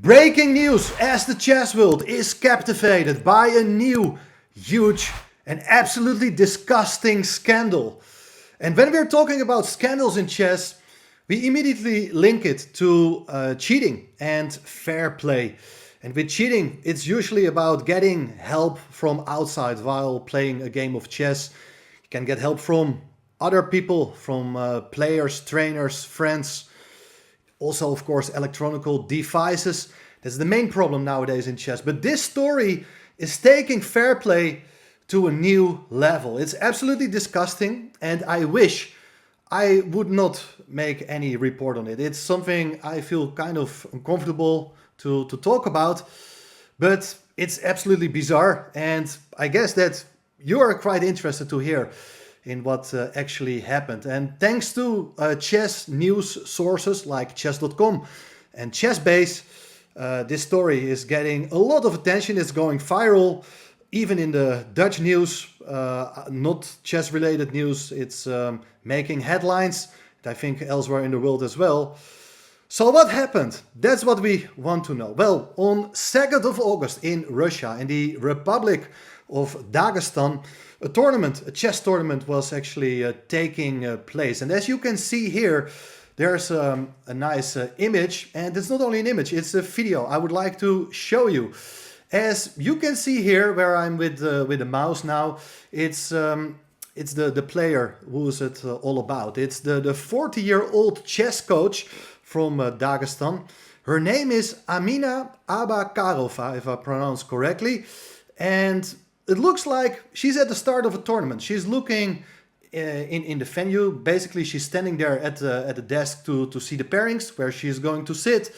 Breaking news as the chess world is captivated by a new, huge and absolutely disgusting scandal. And when we're talking about scandals in chess, we immediately link it to cheating and fair play. And with cheating, it's usually about getting help from outside while playing a game of chess. You can get help from other people, from players, trainers, friends. Also, of course, electronical devices. That's the main problem nowadays in chess. But this story is taking fair play to a new level. It's absolutely disgusting, and I wish I would not make any report on it. It's something I feel kind of uncomfortable to talk about, but it's absolutely bizarre, and I guess that you are quite interested to hear in what actually happened. And thanks to chess news sources like chess.com and ChessBase, this story is getting a lot of attention. It's going viral, even in the Dutch news, not chess-related news. It's making headlines, I think elsewhere in the world as well. So what happened? That's what we want to know. Well, on 2nd of August in Russia, in the Republic of Dagestan, a chess tournament was actually taking place. And as you can see here, there's a nice image, and it's not only an image, it's a video I would like to show you. As you can see here, where I'm with the mouse now, it's the player who is it all about. It's the 40-year-old chess coach from Dagestan. Her name is Amina Abakarova, if I pronounce correctly, and it looks like she's at the start of a tournament. She's looking in the venue. Basically, she's standing there at the desk to see the pairings, where she's going to sit.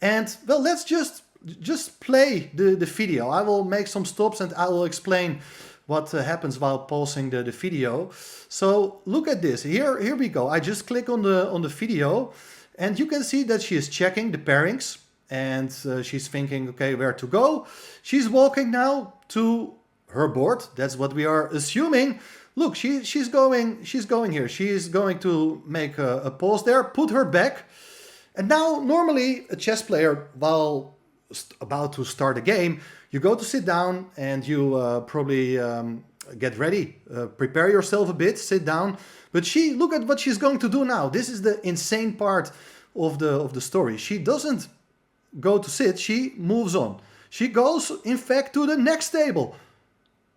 And, well, let's just play the video. I will make some stops and I will explain what happens while pausing the video. So, look at this. Here we go. I just click on the video, and you can see that she is checking the pairings, and she's thinking, okay, where to go. She's walking now to her board. That's what we are assuming. Look, she's going here. She is going to make a pause there, put her back. And now, normally, a chess player, while about to start a game, you go to sit down and you probably get ready, prepare yourself a bit, sit down. But look at what she's going to do now. This is the insane part of the story. She doesn't go to sit, she moves on. She goes, in fact, to the next table.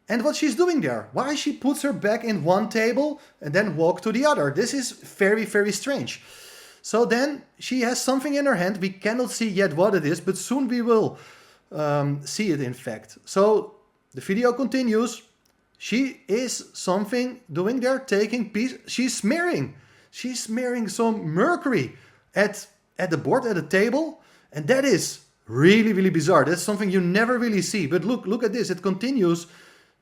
And what she's doing there, why she puts her back in one table and then walk to the other. This is very, very strange. So then she has something in her hand. We cannot see yet what it is, but soon we will see it, in fact. So the video continues. She is something doing there, taking piece. She's smearing some mercury at the board, at the table. And that is really, really bizarre. That's something you never really see. But look at this. It continues.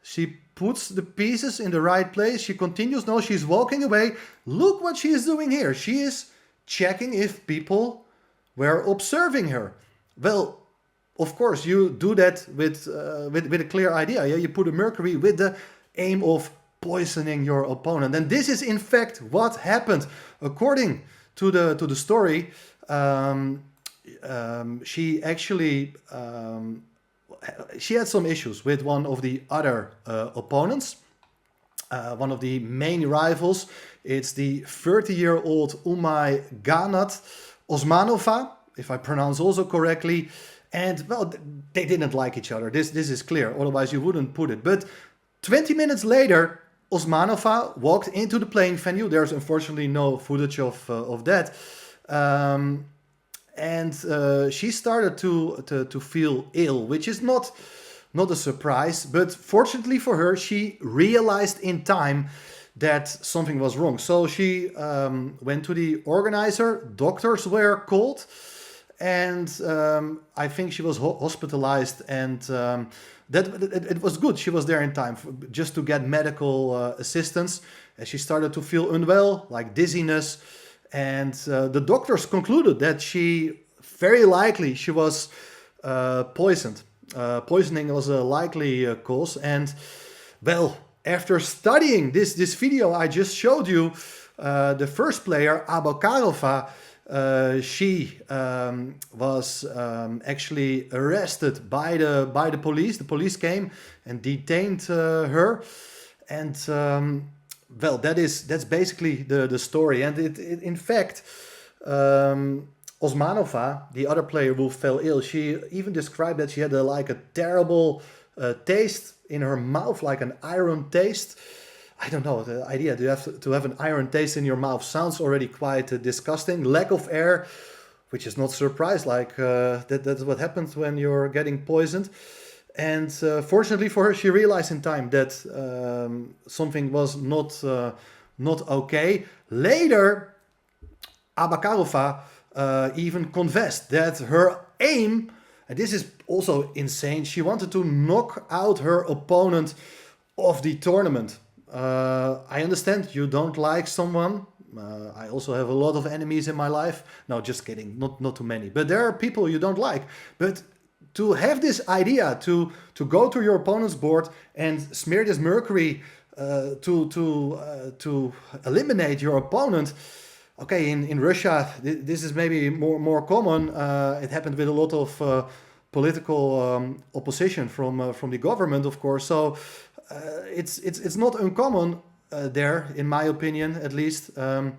She puts the pieces in the right place. She continues. No, she's walking away. Look what she is doing here. She is checking if people were observing her. Well, of course, you do that with a clear idea. Yeah? You put a mercury with the aim of poisoning your opponent. And this is, in fact, what happened. According to the story, she actually she had some issues with one of the other opponents, one of the main rivals. It's the 30-year-old Umayganat Osmanova, if I pronounce also correctly. And, well, they didn't like each other. This is clear, otherwise you wouldn't put it. But 20 minutes later, Osmanova walked into the playing venue. There's unfortunately no footage of that. And she started to feel ill, which is not a surprise. But fortunately for her, she realized in time that something was wrong. So she went to the organizer. Doctors were called. And I think she was hospitalized. And it was good. She was there in time just to get medical assistance. As she started to feel unwell, like dizziness. And the doctors concluded that very likely she was poisoned. Poisoning was a likely cause. And, well, after studying this video I just showed you, the first player, Abakarova, She was actually arrested by the police. The police came and detained her, and well, that's basically the story. And it in fact, Osmanova, the other player who fell ill, she even described that she had like a terrible taste in her mouth, like an iron taste. I don't know, the idea to have an iron taste in your mouth sounds already quite disgusting. Lack of air, which is not surprise, like that's what happens when you're getting poisoned. And fortunately for her, she realized in time that something was not okay. Later, Abakarova even confessed that her aim, and this is also insane, she wanted to knock out her opponent of the tournament. I understand you don't like someone. I also have a lot of enemies in my life. No, just kidding. Not too many. But there are people you don't like. But to have this idea to go to your opponent's board and smear this mercury to eliminate your opponent. Okay, in Russia, this is maybe more common. It happened with a lot of political opposition from the government, of course. So it's not uncommon there, in my opinion, at least. And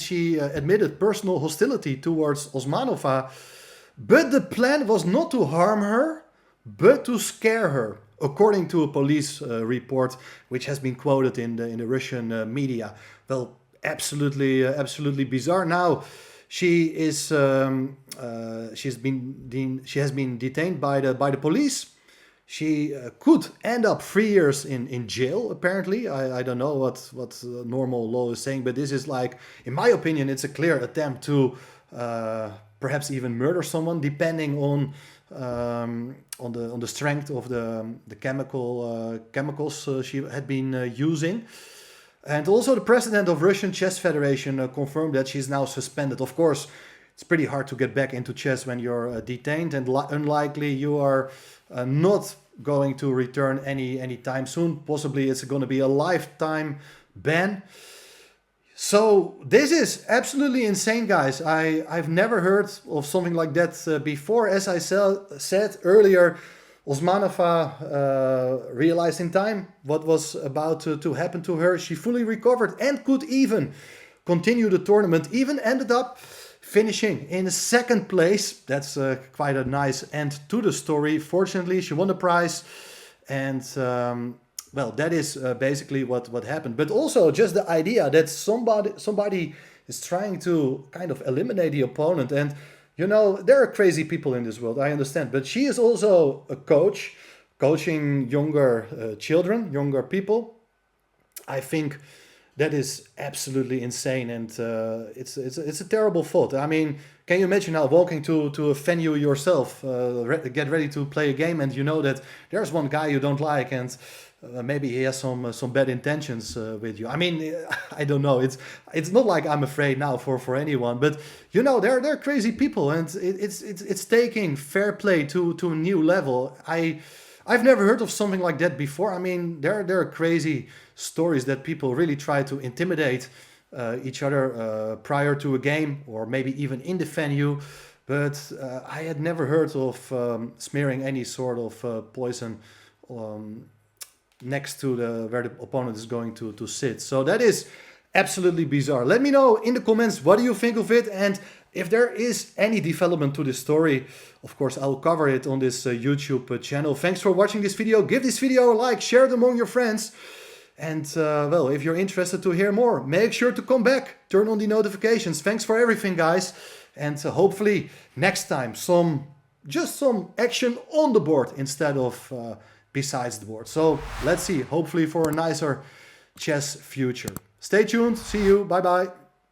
she admitted personal hostility towards Osmanova. But the plan was not to harm her, but to scare her, according to a police report, which has been quoted in the Russian media. Well, absolutely bizarre. Now, she has been detained by the police. She could end up 3 years in jail, apparently. I don't know what normal law is saying, but this is like, in my opinion, it's a clear attempt to perhaps even murder someone, depending on the strength of the chemicals she had been using. And also the president of Russian Chess Federation confirmed that she's now suspended. Of course, it's pretty hard to get back into chess when you're detained, and unlikely you are not going to return any time soon. Possibly it's going to be a lifetime ban. So this is absolutely insane, guys. I've never heard of something like that before. As I said earlier, Osmanova realized in time what was about to happen to her. She fully recovered and could even continue the tournament. Even ended up finishing in second place. That's quite a nice end to the story. Fortunately, she won the prize. And well, that is basically what happened. But also just the idea that somebody is trying to kind of eliminate the opponent. And you know, there are crazy people in this world, I understand. But she is also a coach, coaching younger children, younger people. I think that is absolutely insane, and it's a terrible thought. I mean, can you imagine now walking to a venue yourself, get ready to play a game, and you know that there's one guy you don't like, and maybe he has some bad intentions with you. I mean, I don't know. It's not like I'm afraid now for anyone, but you know, they're crazy people, and it's taking fair play to a new level. I've never heard of something like that before. I mean, there are crazy stories that people really try to intimidate each other prior to a game, or maybe even in the venue. But I had never heard of smearing any sort of poison next to where the opponent is going to sit. So that is absolutely bizarre. Let me know in the comments, what do you think of it? And if there is any development to this story, of course, I'll cover it on this YouTube channel. Thanks for watching this video. Give this video a like, share it among your friends. And well, if you're interested to hear more, make sure to come back, turn on the notifications. Thanks for everything, guys. And hopefully next time, just some action on the board instead of besides the board. So let's see, hopefully for a nicer chess future. Stay tuned. See you. Bye-bye.